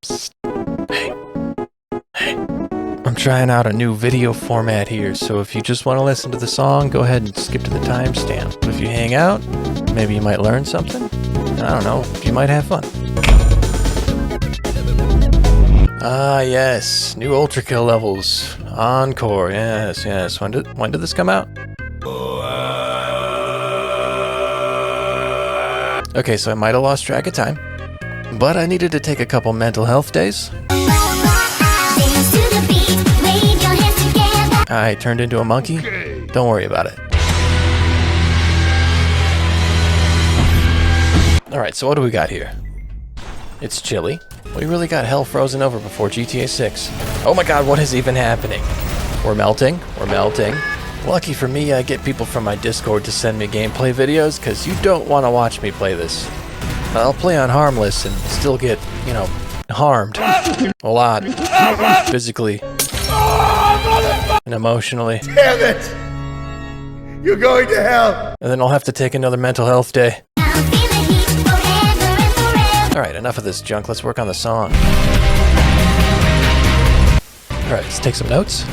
Psst. Hey. I'm trying out a new video format here, so if you just want to listen to the song, go ahead and skip to the timestamp. But if you hang out, maybe you might learn something. I don't know, you might have fun. Ah, yes, new ULTRAKILL levels. Encore, yes. When did this come out? Okay, so I might have lost track of time, but I needed to take a couple mental health days. I turned into a monkey. Don't worry about it. Alright, so what do we got here? It's chilly. We really got hell frozen over before GTA 6. Oh my god, what is even happening? We're melting. Lucky for me, I get people from my Discord to send me gameplay videos, because you don't want to watch me play this. I'll play on harmless and still get, harmed. A lot. Physically. And emotionally. Damn it! You're going to hell! And then I'll have to take another mental health day. Alright, enough of this junk. Let's work on the song. Alright, let's take some notes.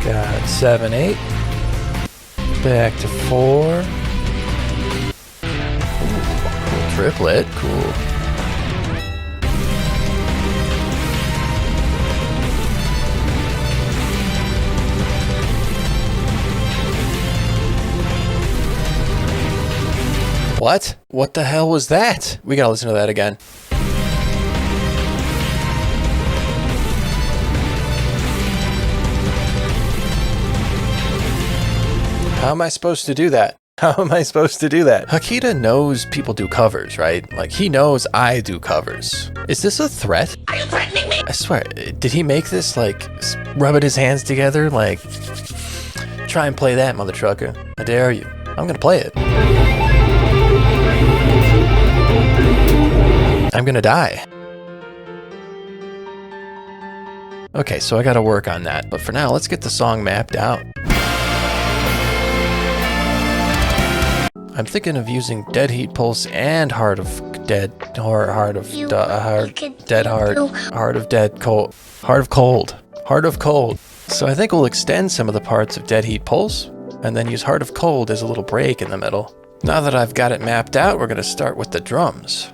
Got 7, 8. Back to 4. Ooh, cool triplet. Cool. What? What the hell was that? We gotta listen to that again. How am I supposed to do that? Hakita knows people do covers, right? Like, he knows I do covers. Is this a threat? Are you threatening me? I swear, did he make this, like, rubbing his hands together? Like, try and play that, mother trucker. I dare you. I'm gonna play it. I'm gonna die. Okay, so I gotta work on that. But for now, let's get the song mapped out. I'm thinking of using Dead Heat Pulse and Heart of Dead Cold. So I think we'll extend some of the parts of Dead Heat Pulse and then use Heart of Cold as a little break in the middle. Now that I've got it mapped out, we're gonna start with the drums.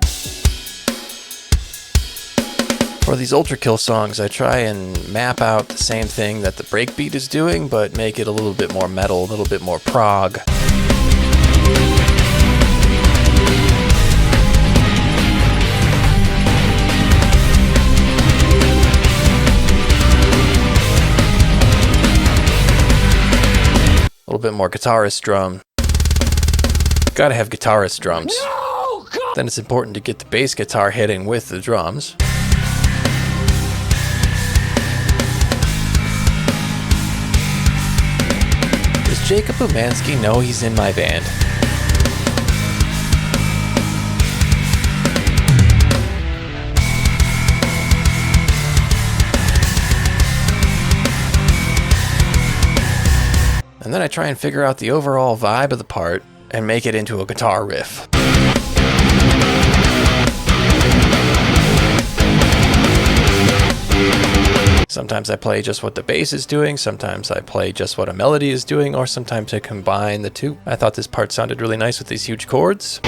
For these ULTRAKILL songs, I try and map out the same thing that the breakbeat is doing, but make it a little bit more metal, a little bit more prog. A little bit more guitarist drum. Gotta have guitarist drums. No, God. Then it's important to get the bass guitar hitting with the drums. Does Jacob Umansky know he's in my band? And then I try and figure out the overall vibe of the part and make it into a guitar riff. Sometimes I play just what the bass is doing, sometimes I play just what a melody is doing, or sometimes I combine the two. I thought this part sounded really nice with these huge chords.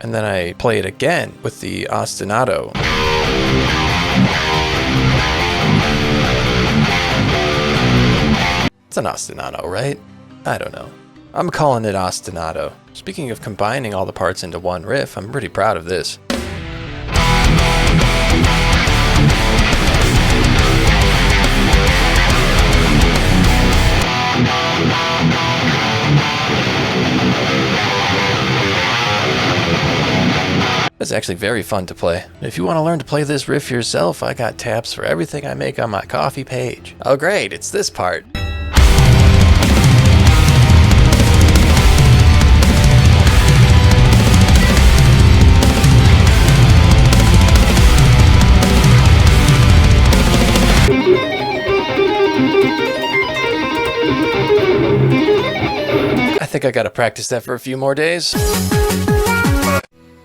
And then I play it again with the ostinato. It's an ostinato, right? I don't know. I'm calling it ostinato. Speaking of combining all the parts into one riff, I'm pretty proud of this. It's actually very fun to play. If you want to learn to play this riff yourself, I got tabs for everything I make on my Ko-fi page. Oh great, it's this part. think I gotta practice that for a few more days.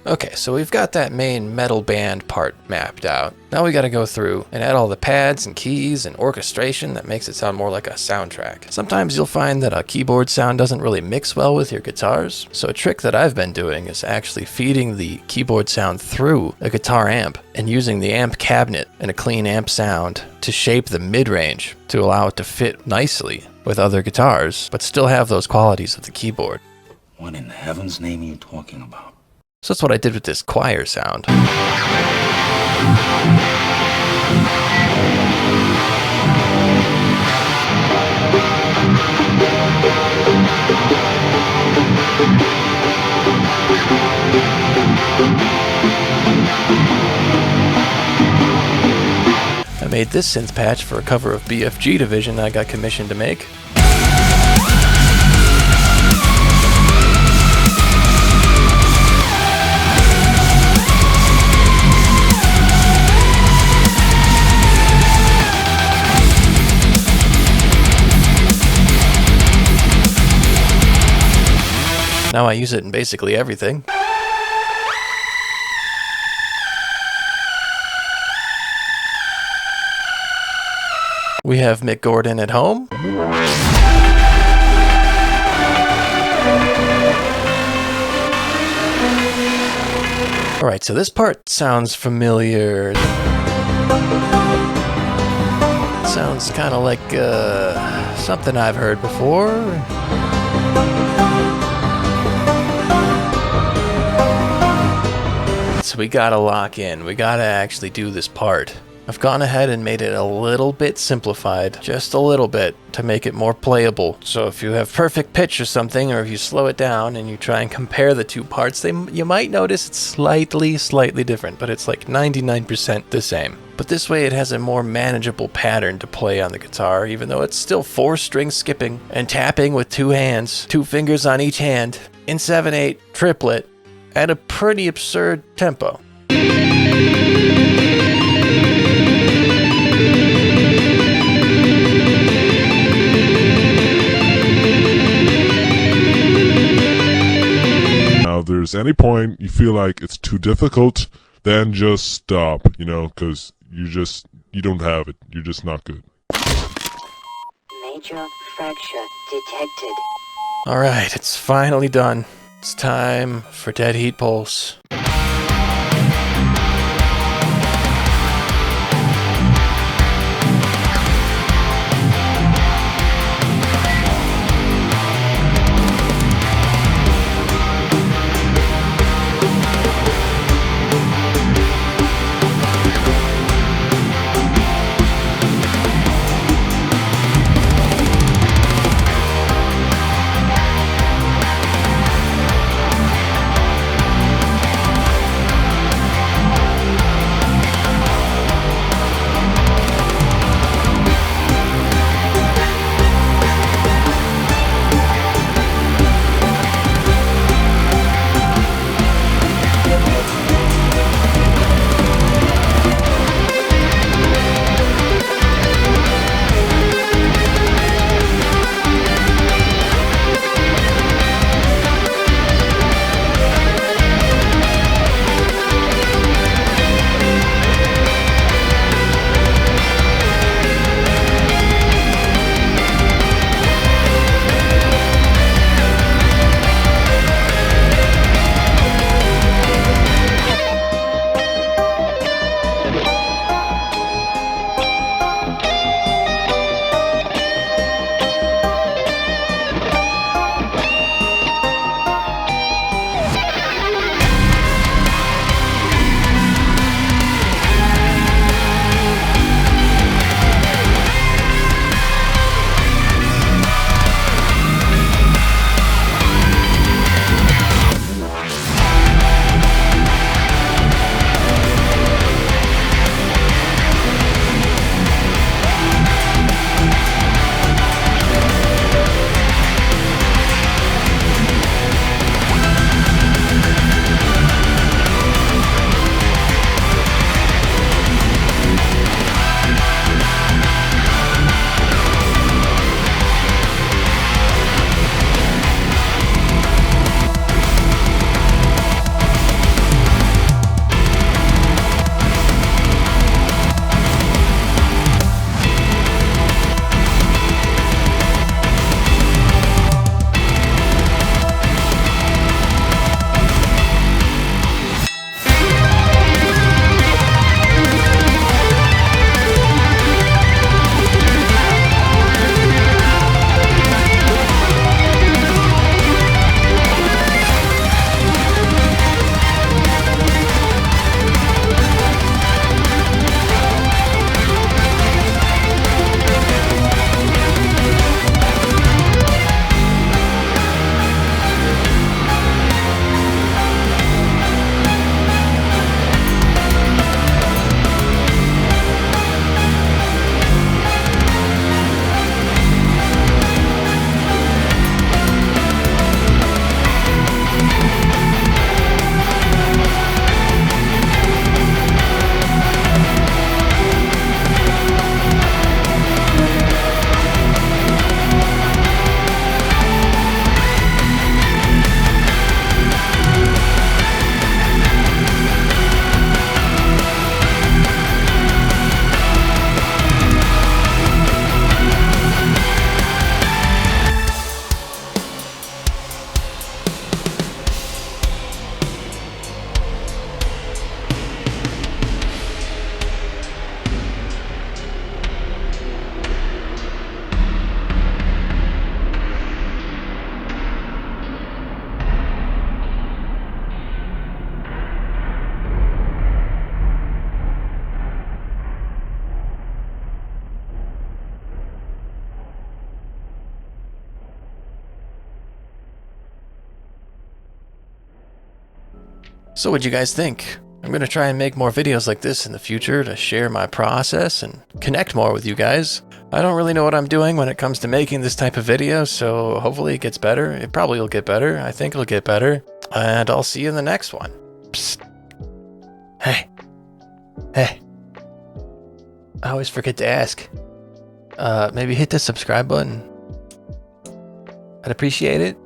Okay, so we've got that main metal band part mapped out. Now we gotta go through and add all the pads and keys and orchestration that makes it sound more like a soundtrack. Sometimes you'll find that a keyboard sound doesn't really mix well with your guitars, so a trick that I've been doing is actually feeding the keyboard sound through a guitar amp and using the amp cabinet and a clean amp sound to shape the mid-range to allow it to fit nicely with other guitars, but still have those qualities of the keyboard. What in heaven's name are you talking about? So that's what I did with this choir sound. I made this synth patch for a cover of BFG Division I got commissioned to make. Now I use it in basically everything. We have Mick Gordon at home. Alright, so this part sounds familiar. It sounds kind of like something I've heard before. So we gotta lock in. We gotta actually do this part. I've gone ahead and made it a little bit simplified, just a little bit, to make it more playable. So if you have perfect pitch or something, or if you slow it down and you try and compare the two parts, you might notice it's slightly different, but it's like 99% the same. But this way it has a more manageable pattern to play on the guitar, even though it's still 4-string skipping and tapping with 2 hands, 2 fingers on each hand, in 7/8 triplet, at a pretty absurd tempo. Now, if there's any point you feel like it's too difficult, then just stop, you know, because you don't have it. You're just not good. Major fracture detected. All right, it's finally done. It's time for Dead Heat Pulse. So what'd you guys think? I'm gonna try and make more videos like this in the future to share my process and connect more with you guys. I don't really know what I'm doing when it comes to making this type of video, so hopefully it gets better. It probably will get better. I think it'll get better. And I'll see you in the next one. Psst. Hey. Hey. I always forget to ask. Maybe hit the subscribe button. I'd appreciate it.